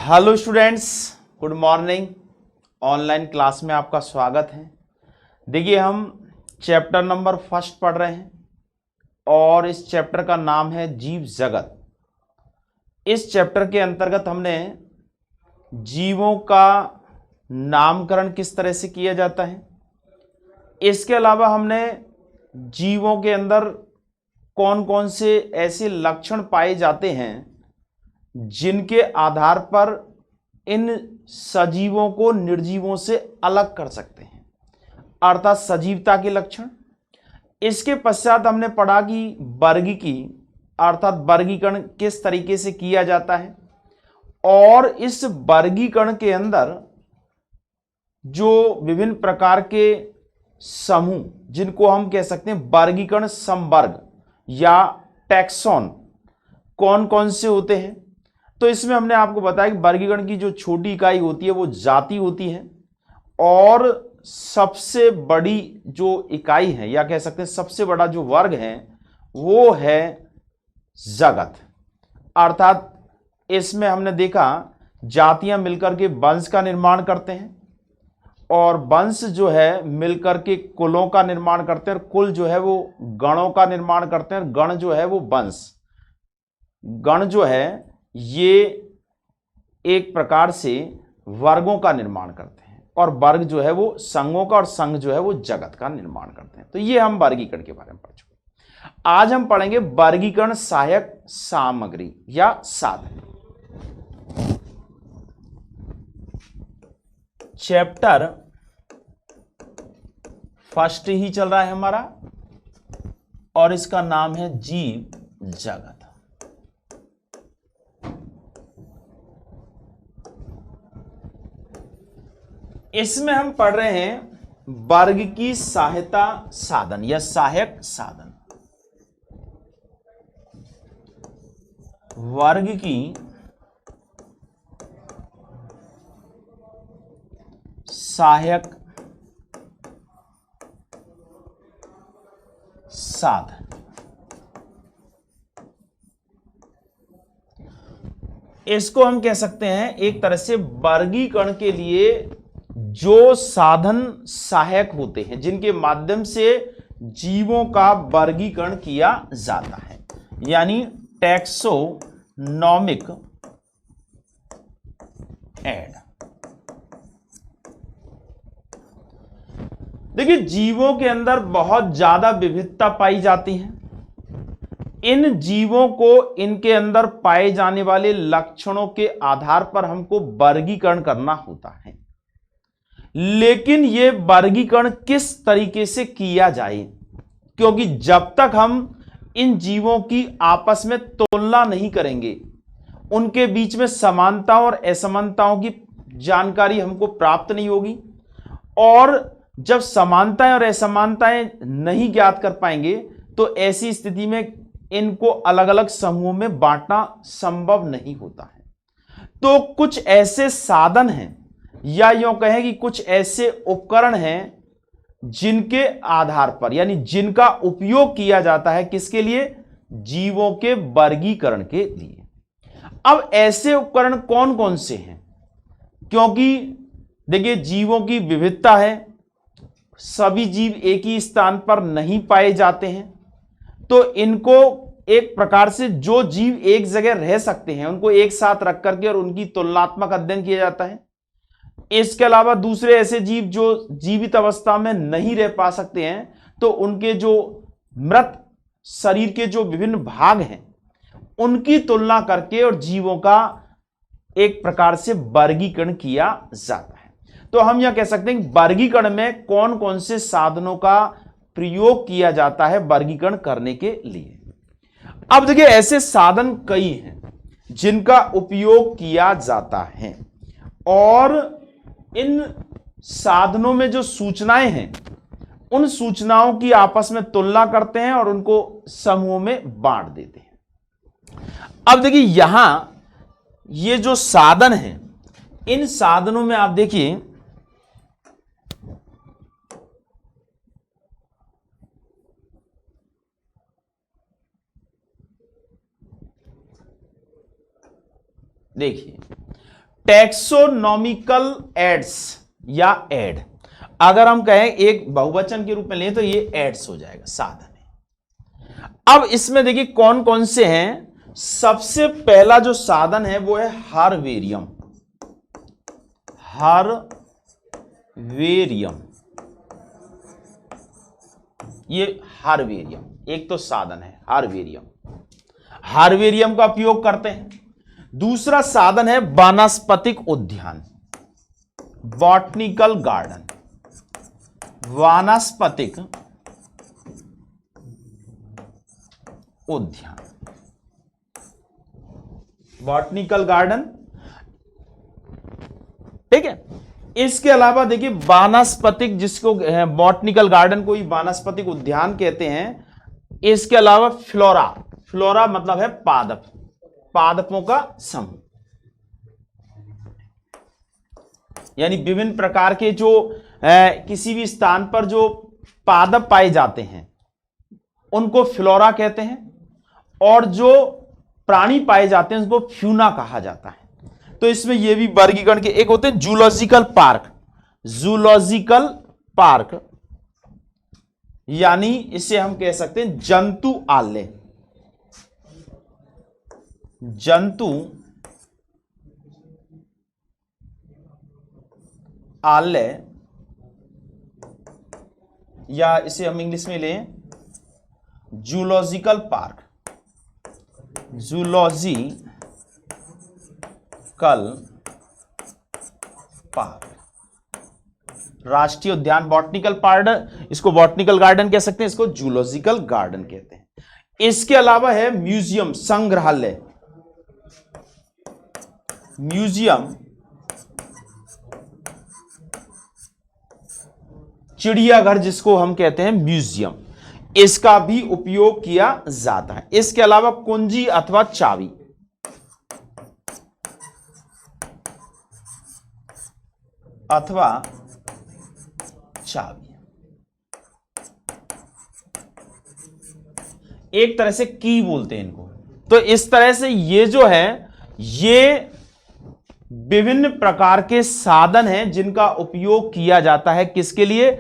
Hello students, good morning. Online class में आपका स्वागत है। देखिए, हम चैप्टर नंबर फर्स्ट पढ़ रहे हैं और इस चैप्टर का नाम है जीव जगत। इस चैप्टर के अंतर्गत हमने जीवों का नामकरण किस तरह से किया जाता है, इसके अलावा हमने जीवों के अंदर कौन कौन से ऐसे लक्षण पाए जाते हैं जिनके आधार पर इन सजीवों को निर्जीवों से अलग कर सकते हैं, अर्थात सजीवता के लक्षण। इसके पश्चात हमने पढ़ा कि वर्गीकी अर्थात वर्गीकरण किस तरीके से किया जाता है और इस वर्गीकरण के अंदर जो विभिन्न प्रकार के समूह जिनको हम कह सकते हैं वर्गीकरण समवर्ग या टैक्सॉन कौन कौन से होते हैं। तो इसमें हमने आपको बताया कि वर्गीकरण की जो छोटी इकाई होती है वो जाति होती है और सबसे बड़ी जो इकाई है या कह सकते हैं सबसे बड़ा जो वर्ग है वो है जगत। अर्थात इसमें हमने देखा जातियां मिलकर के वंश का निर्माण करते हैं और वंश जो है मिलकर के कुलों का निर्माण करते हैं और कुल जो है वो गणों का निर्माण करते हैं और गण जो है वो वंश, गण जो है ये एक प्रकार से वर्गों का निर्माण करते हैं और वर्ग जो है वो संघों का और संघ जो है वो जगत का निर्माण करते हैं। तो ये हम वर्गीकरण के बारे में पढ़ चुके। आज हम पढ़ेंगे वर्गीकरण सहायक सामग्री या साधन। चैप्टर फर्स्ट ही चल रहा है हमारा और इसका नाम है जीव जगत। इसमें हम पढ़ रहे हैं वर्ग की सहायता साधन या सहायक साधन। वर्ग की सहायक साधन। इसको हम कह सकते हैं एक तरह से वर्गीकरण के लिए जो साधन सहायक होते हैं जिनके माध्यम से जीवों का वर्गीकरण किया जाता है, यानी टैक्सोनॉमिक एड। देखिए, जीवों के अंदर बहुत ज्यादा विविधता पाई जाती है। इन जीवों को इनके अंदर पाए जाने वाले लक्षणों के आधार पर हमको वर्गीकरण करना होता है, लेकिन यह वर्गीकरण किस तरीके से किया जाए, क्योंकि जब तक हम इन जीवों की आपस में तुलना नहीं करेंगे, उनके बीच में समानताओं और असमानताओं की जानकारी हमको प्राप्त नहीं होगी और जब समानताएं और असमानताएं नहीं ज्ञात कर पाएंगे तो ऐसी स्थिति में इनको अलग अलग समूहों में बांटना संभव नहीं होता है। तो कुछ ऐसे साधन हैं या यूं कहें कि कुछ ऐसे उपकरण हैं जिनके आधार पर यानी जिनका उपयोग किया जाता है किसके लिए, जीवों के वर्गीकरण के लिए। अब ऐसे उपकरण कौन कौन से हैं, क्योंकि देखिए जीवों की विविधता है, सभी जीव एक ही स्थान पर नहीं पाए जाते हैं, तो इनको एक प्रकार से जो जीव एक जगह रह सकते हैं उनको एक साथ रख करके और उनकी तुलनात्मक अध्ययन किया जाता है। इसके अलावा दूसरे ऐसे जीव जो जीवित अवस्था में नहीं रह पा सकते हैं तो उनके जो मृत शरीर के जो विभिन्न भाग हैं उनकी तुलना करके और जीवों का एक प्रकार से वर्गीकरण किया जाता है। तो हम यह कह सकते हैं कि वर्गीकरण में कौन कौन से साधनों का प्रयोग किया जाता है वर्गीकरण करने के लिए। अब देखिए, ऐसे साधन कई हैं जिनका उपयोग किया जाता है और इन साधनों में जो सूचनाएं हैं उन सूचनाओं की आपस में तुलना करते हैं और उनको समूह में बांट देते हैं। अब देखिए, यहां ये जो साधन हैं इन साधनों में आप देखिए देखिए टैक्सोनॉमिकल एड्स या एड, अगर हम कहें एक बहुवचन के रूप में लें तो ये एड्स हो जाएगा, साधन है। अब इसमें देखिए कौन कौन से हैं। सबसे पहला जो साधन है वो है हार्वेरियम। हार्वेरियम, ये हार्वेरियम एक तो साधन है, हार्वेरियम। हार्वेरियम का उपयोग करते हैं। दूसरा साधन है वानस्पतिक उद्यान, बॉटनिकल गार्डन। वानस्पतिक उद्यान, बॉटनिकल गार्डन, ठीक है। इसके अलावा देखिए वानस्पतिक, जिसको बॉटनिकल गार्डन को ही वानस्पतिक उद्यान कहते हैं। इसके अलावा फ्लोरा, फ्लोरा मतलब है पादप, पादपों का समूह, यानी विभिन्न प्रकार के जो किसी भी स्थान पर जो पादप पाए जाते हैं उनको फ्लोरा कहते हैं, और जो प्राणी पाए जाते हैं उनको फ्यूना कहा जाता है। तो इसमें ये भी वर्गीकरण के एक होते हैं जूलॉजिकल पार्क, जूलॉजिकल पार्क, यानी इसे हम कह सकते हैं जंतु आलय, जंतु आलय, या इसे हम इंग्लिश में लें जूलॉजिकल पार्क, जूलॉजिकल पार्क, राष्ट्रीय उद्यान, बॉटनिकल पार्क, इसको बॉटनिकल गार्डन कह सकते हैं, इसको जूलॉजिकल गार्डन कहते हैं। इसके अलावा है म्यूजियम, संग्रहालय, म्यूजियम, चिड़ियाघर जिसको हम कहते हैं म्यूजियम, इसका भी उपयोग किया जाता है। इसके अलावा कुंजी अथवा चाबी, अथवा चाबी, एक तरह से की बोलते हैं इनको। तो इस तरह से ये जो है ये विभिन्न प्रकार के साधन हैं जिनका उपयोग किया जाता है, किसके लिए,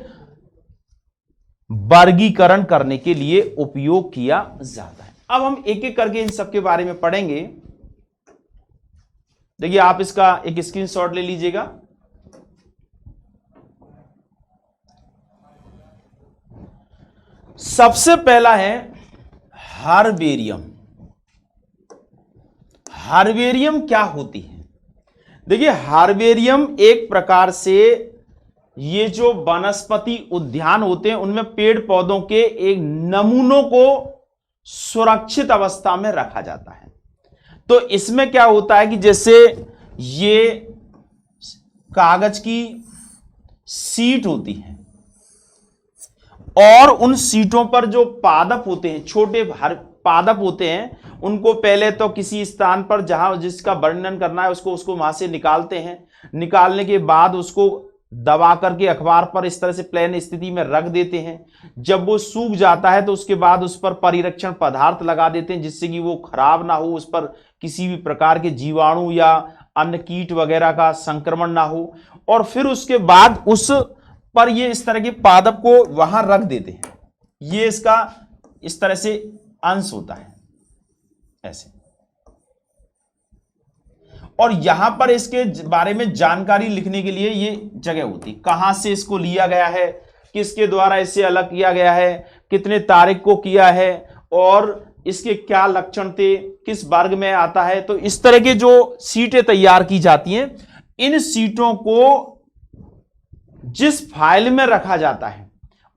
वर्गीकरण करने के लिए उपयोग किया जाता है। अब हम एक एक करके इन सब के बारे में पढ़ेंगे। देखिए आप इसका एक स्क्रीनशॉट ले लीजिएगा। सबसे पहला है हार्वेरियम। हार्वेरियम क्या होती है? देखिए हार्वेरियम एक प्रकार से ये जो वनस्पति उद्यान होते हैं उनमें पेड़ पौधों के एक नमूनों को सुरक्षित अवस्था में रखा जाता है। तो इसमें क्या होता है कि जैसे ये कागज की सीट होती है और उन सीटों पर जो पादप होते हैं, छोटे पादप होते हैं, उनको पहले तो किसी स्थान पर जहां जिसका वर्णन करना है उसको वहां से निकालते हैं। निकालने के बाद उसको दबा करके अखबार पर इस तरह से प्लेन स्थिति में रख देते हैं। जब वो सूख जाता है तो उसके बाद उस पर परिरक्षण पदार्थ लगा देते हैं जिससे कि वो खराब ना हो, उस पर किसी भी प्रकार के जीवाणु या अन्य कीट वगैरह का संक्रमण ना हो। और फिर उसके बाद उस पर ये इस तरह के पादप को वहां रख देते हैं। ये इसका इस तरह से अंश होता है ऐसे। और यहां पर इसके बारे में जानकारी लिखने के लिए ये जगह होती, कहां से इसको लिया गया है, किसके द्वारा इसे अलग किया गया है, कितने तारीख को किया है और इसके क्या लक्षण थे, किस वर्ग में आता है। तो इस तरह के जो सीटें तैयार की जाती हैं, इन सीटों को जिस फाइल में रखा जाता है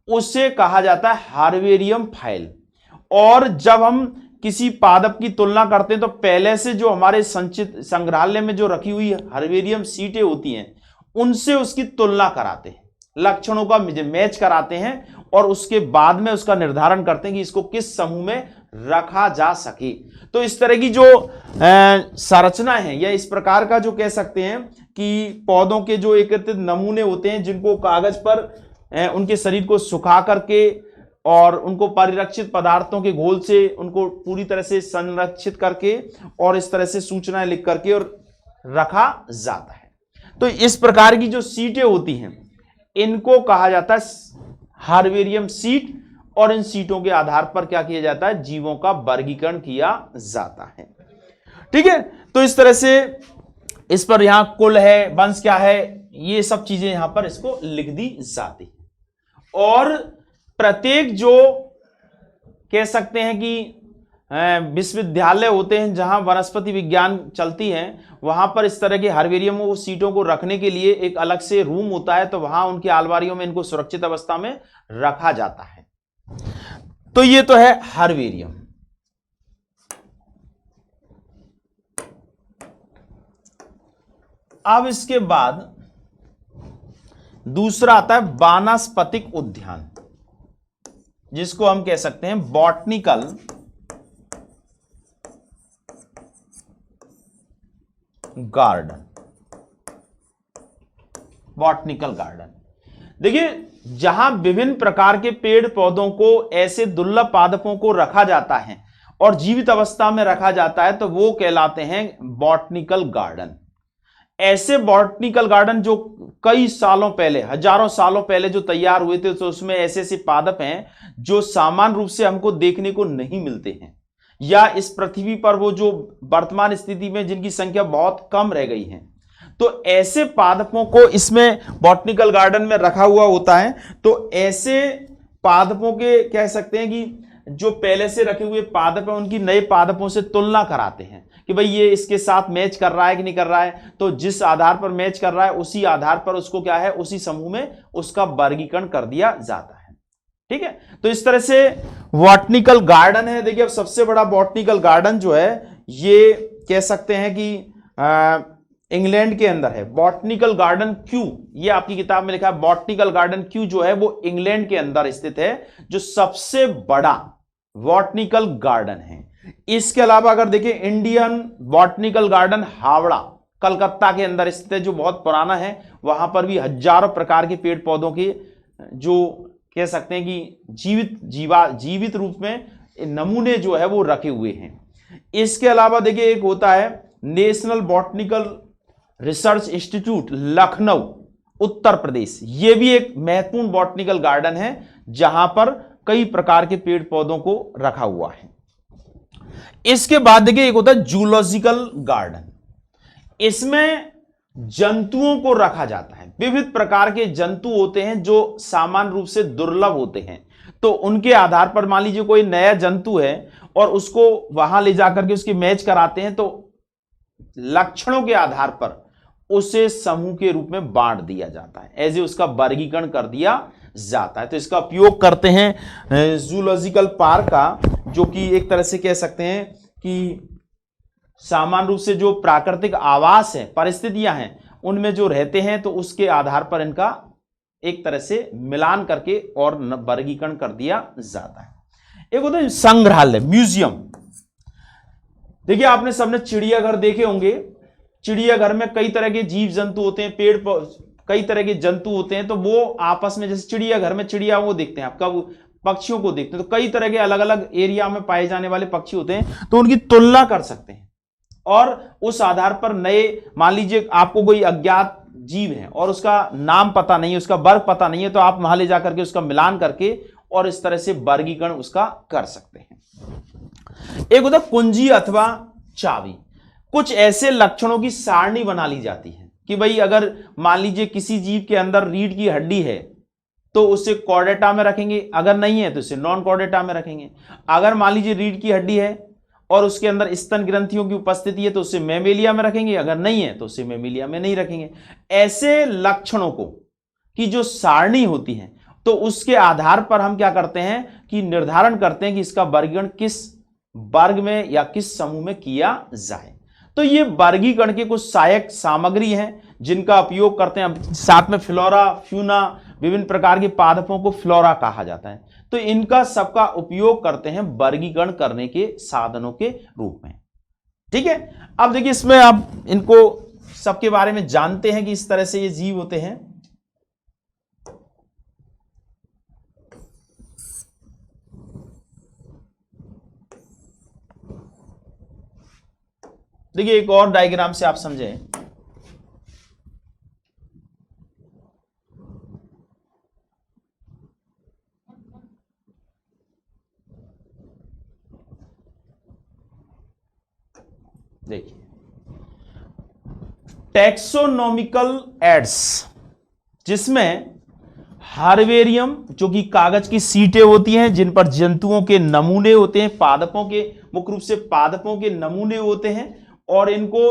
उसे कहा जाता है हार्वेरियम फाइल। और जब हम किसी पादप की तुलना करते हैं तो पहले से जो हमारे संचित संग्रहालय में जो रखी हुई हार्वेरियम सीटें होती हैं उनसे उसकी तुलना कराते हैं, लक्षणों का मैच कराते हैं और उसके बाद में उसका निर्धारण करते हैं कि इसको किस समूह में रखा जा सके। तो इस तरह की जो संरचना है या इस प्रकार का जो कह सकते हैं कि पौधों के जो एकत्रित नमूने होते हैं जिनको कागज पर उनके शरीर को सुखा करके और उनको परिरक्षित पदार्थों के घोल से उनको पूरी तरह से संरक्षित करके और इस तरह से सूचनाएं लिख करके और रखा जाता है। तो इस प्रकार की जो सीटें होती हैं इनको कहा जाता है हार्वेरियम सीट, और इन सीटों के आधार पर क्या किया जाता है, जीवों का वर्गीकरण किया जाता है। ठीक है, तो इस तरह से इस पर यहां कुल है, वंश क्या है, ये सब चीजें यहां पर इसको लिख दी जाती है। और प्रत्येक जो कह सकते हैं कि विश्वविद्यालय होते हैं जहां वनस्पति विज्ञान चलती है, वहां पर इस तरह के हर्बेरियम सीटों को रखने के लिए एक अलग से रूम होता है, तो वहां उनकी अलमारियों में इनको सुरक्षित अवस्था में रखा जाता है। तो ये तो है हर्बेरियम। अब इसके बाद दूसरा आता है वानस्पतिक उद्यान, जिसको हम कह सकते हैं बॉटनिकल गार्डन। बॉटनिकल गार्डन देखिए, जहां विभिन्न प्रकार के पेड़ पौधों को, ऐसे दुर्लभ पादपों को रखा जाता है और जीवित अवस्था में रखा जाता है, तो वो कहलाते हैं बॉटनिकल गार्डन। ऐसे बॉटनिकल गार्डन जो कई सालों पहले, हजारों सालों पहले जो तैयार हुए थे, तो उसमें ऐसे ऐसे पादप हैं जो सामान्य रूप से हमको देखने को नहीं मिलते हैं, या इस पृथ्वी पर वो जो वर्तमान स्थिति में जिनकी संख्या बहुत कम रह गई है, तो ऐसे पादपों को इसमें बॉटनिकल गार्डन में रखा हुआ होता है। तो ऐसे पादपों के कह सकते हैं कि जो पहले से रखे हुए पादप हैं उनकी नए पादपों से तुलना कराते हैं कि भाई ये इसके साथ मैच कर रहा है कि नहीं कर रहा है। तो जिस आधार पर मैच कर रहा है उसी आधार पर उसको क्या है, उसी समूह में उसका वर्गीकरण कर दिया जाता है। ठीक है, तो इस तरह से बॉटनिकल गार्डन है। देखिए, अब सबसे बड़ा बॉटनिकल गार्डन जो है ये कह सकते हैं कि इंग्लैंड के अंदर है। बॉटनिकल गार्डन क्यू, ये आपकी किताब में लिखा है, बॉटनिकल गार्डन क्यू जो है वो इंग्लैंड के अंदर स्थित है, जो सबसे बड़ा बॉटनिकल गार्डन है। इसके अलावा अगर देखिए, Indian botanical garden Howrah Calcutta के अंदर स्थित है, जो बहुत पुराना है। वहां पर भी हजारों प्रकार के पेड़ पौधों के जो कह सकते हैं कि जीवित रूप में नमूने जो है वो रखे हुए हैं। इसके अलावा देखिए, एक होता है national botanical research institute Lucknow Uttar Pradesh. यह भी एक महत्वपूर्ण बॉटनिकल गार्डन है जहां पर कई प्रकार के पेड़ पौधों को रखा हुआ है। इसके बाद देखिए, एक होता है जूलॉजिकल गार्डन। इसमें जंतुओं को रखा जाता है। विविध प्रकार के जंतु होते हैं जो सामान्य रूप से दुर्लभ होते हैं, तो उनके आधार पर मान लीजिए कोई नया जंतु है और उसको वहां ले जाकर के उसकी मैच कराते हैं, तो लक्षणों के आधार पर उसे समूह के रूप में बांट दिया जाता है, ऐसे उसका वर्गीकरण कर दिया जाता है। तो इसका उपयोग करते हैं जूलॉजिकल पार्क का, जो कि एक तरह से कह सकते हैं कि सामान्य रूप से जो प्राकृतिक आवास है, परिस्थितियां हैं, उनमें जो रहते हैं, तो उसके आधार पर इनका एक तरह से मिलान करके और वर्गीकरण कर दिया जाता है। एक होता है संग्रहालय, म्यूजियम। देखिए, आपने सबने चिड़ियाघर देखे होंगे। चिड़ियाघर में कई तरह के जीव जंतु होते हैं, कई तरह के जंतु होते हैं, तो वो आपस में, जैसे चिड़ियाघर में चिड़िया वो देखते हैं, आपका पक्षियों को देखते हैं, तो कई तरह के अलग अलग एरिया में पाए जाने वाले पक्षी होते हैं, तो उनकी तुलना कर सकते हैं और उस आधार पर नए, मान लीजिए आपको कोई अज्ञात जीव है और उसका नाम पता नहीं है, उसका वर्ग पता नहीं है, तो आप वहां ले जाकर के उसका मिलान करके और इस तरह से वर्गीकरण उसका कर सकते हैं। एक होता है कुंजी अथवा चाबी। कुछ ऐसे लक्षणों की सारणी बना ली जाती है कि भाई अगर मान लीजिए किसी जीव के अंदर रीढ़ की हड्डी है तो उसे कॉर्डेटा में रखेंगे, अगर नहीं है तो उसे नॉन कॉर्डेटा में रखेंगे। अगर मान लीजिए रीढ़ की हड्डी है और उसके अंदर स्तन ग्रंथियों की उपस्थिति है तो उसे मैमेलिया में रखेंगे, अगर नहीं है तो उसे मैमेलिया में नहीं रखेंगे। ऐसे लक्षणों को की जो सारणी होती है, तो उसके आधार पर हम क्या करते हैं कि निर्धारण करते हैं कि इसका वर्गीकरण किस वर्ग में या किस समूह में किया जाए। तो ये वर्गीकरण के कुछ सहायक सामग्री हैं जिनका उपयोग करते हैं। साथ में फ्लोरा, फ्यूना, विभिन्न प्रकार के पादपों को फ्लोरा कहा जाता है। तो इनका सबका उपयोग करते हैं वर्गीकरण करने के साधनों के रूप में। ठीक है, अब देखिए, इसमें आप इनको सबके बारे में जानते हैं कि इस तरह से ये जीव होते हैं। देखिए, एक और डायग्राम से आप समझें। देखिए, टैक्सोनॉमिकल एड्स, जिसमें हार्वेरियम जो कि कागज की सीटें होती हैं जिन पर जंतुओं के नमूने होते हैं, पादपों के, मुख्य रूप से पादपों के नमूने होते हैं, और इनको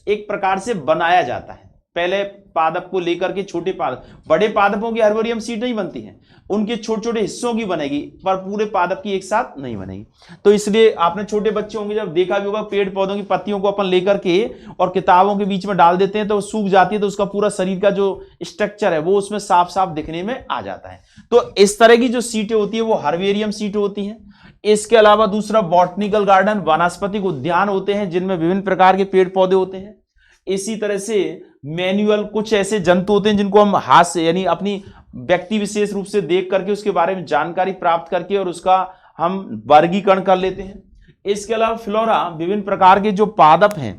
एक प्रकार से बनाया जाता है। पहले पादप को लेकर के छोटे पादप, बड़े पादपों की हार्वेरियम सीट नहीं बनती है, उनके छोटे छोटे हिस्सों की बनेगी, पर पूरे पादप की एक साथ नहीं बनेगी। तो इसलिए आपने छोटे बच्चे होंगे जब देखा भी होगा, पेड़ पौधों की पत्तियों को अपन लेकर के और किताबों के बीच में डाल देते हैं तो सूख जाती है, तो उसका पूरा शरीर का जो स्ट्रक्चर है वो उसमें साफ साफ दिखने में आ जाता है। तो इस तरह की जो सीटें होती है वो हार्वेरियम सीट होती हैं। इसके अलावा दूसरा बॉटनिकल गार्डन, वनस्पतिक उद्यान होते हैं जिनमें विभिन्न प्रकार के पेड़ पौधे होते हैं। इसी तरह से मैनुअल, कुछ ऐसे जंतु होते हैं जिनको हम हाथ से यानी अपनी व्यक्ति विशेष रूप से देख करके उसके बारे में जानकारी प्राप्त करके और उसका हम वर्गीकरण कर लेते हैं। इसके अलावा फ्लोरा, विभिन्न प्रकार के जो पादप हैं,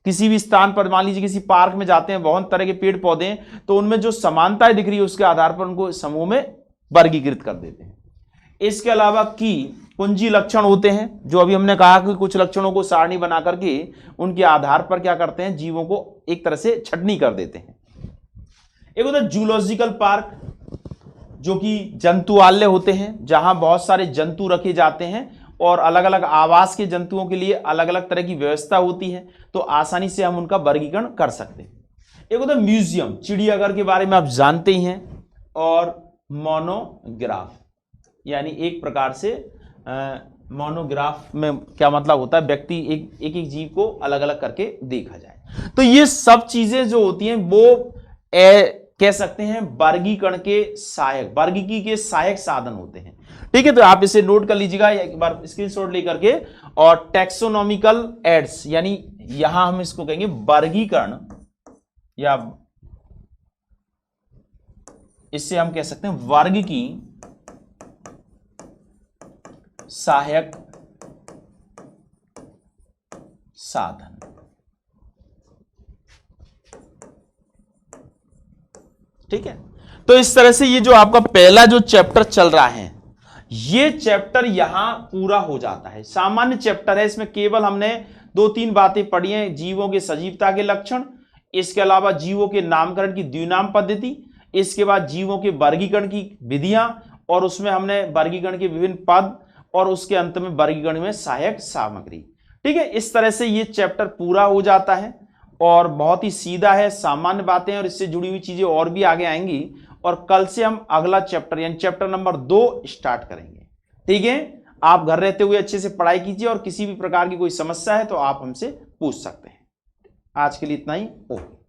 किसी भी स्थान पर मान लीजिए किसी पार्क में जाते हैं, बहुत तरह के पेड़ पौधे हैं, तो उनमें जो समानताएं दिख रही है उसके आधार पर उनको समूह में वर्गीकृत कर देते हैं। इसके अलावा की कुंजी लक्षण होते हैं, जो अभी हमने कहा कि कुछ लक्षणों को सारणी बना करके उनके आधार पर क्या करते हैं, जीवों को एक तरह से छटनी कर देते हैं। एक होता है जूलॉजिकल पार्क, जो कि जंतुआलय होते हैं, जहां बहुत सारे जंतु रखे जाते हैं और अलग अलग आवास के जंतुओं के लिए अलग अलग तरह की व्यवस्था होती है, तो आसानी से हम उनका वर्गीकरण कर सकते हैं। एक होता है म्यूजियम, चिड़ियाघर के बारे में आप जानते ही हैं, और मोनोग्राफ, यानी एक प्रकार से मोनोग्राफ में क्या मतलब होता है, व्यक्ति एक एक जीव को अलग अलग करके देखा जाए। तो ये सब चीजें जो होती हैं वो कह सकते हैं वर्गीकरण के सहायक, वर्गीकी के सहायक साधन होते हैं। ठीक है, तो आप इसे नोट कर लीजिएगा एक बार स्क्रीनशॉट लेकर के। और टैक्सोनॉमिकल एड्स, यानी यहां हम इसको कहेंगे वर्गीकरण, या इससे हम कह सकते हैं वर्ग की सहायक साधन। ठीक है, तो इस तरह से ये जो आपका पहला जो चैप्टर चल रहा है, ये चैप्टर यहां पूरा हो जाता है। सामान्य चैप्टर है, इसमें केवल हमने 2-3 बातें पढ़ी हैं। जीवों के सजीवता के लक्षण, इसके अलावा जीवों के नामकरण की द्विनाम पद्धति, इसके बाद जीवों के वर्गीकरण की विधियां, और उसमें हमने वर्गीकरण के विभिन्न पद, और उसके अंत में वर्गीकरण में सहायक सामग्री। ठीक है, इस तरह से ये चैप्टर पूरा हो जाता है और बहुत ही सीधा है, सामान्य बातें और इससे जुड़ी हुई चीजें और भी आगे आएंगी। और कल से हम अगला चैप्टर यानी चैप्टर नंबर 2 स्टार्ट करेंगे। ठीक है, आप घर रहते हुए अच्छे से पढ़ाई कीजिए और किसी भी प्रकार की कोई समस्या है तो आप हमसे पूछ सकते हैं। आज के लिए इतना ही। ओके।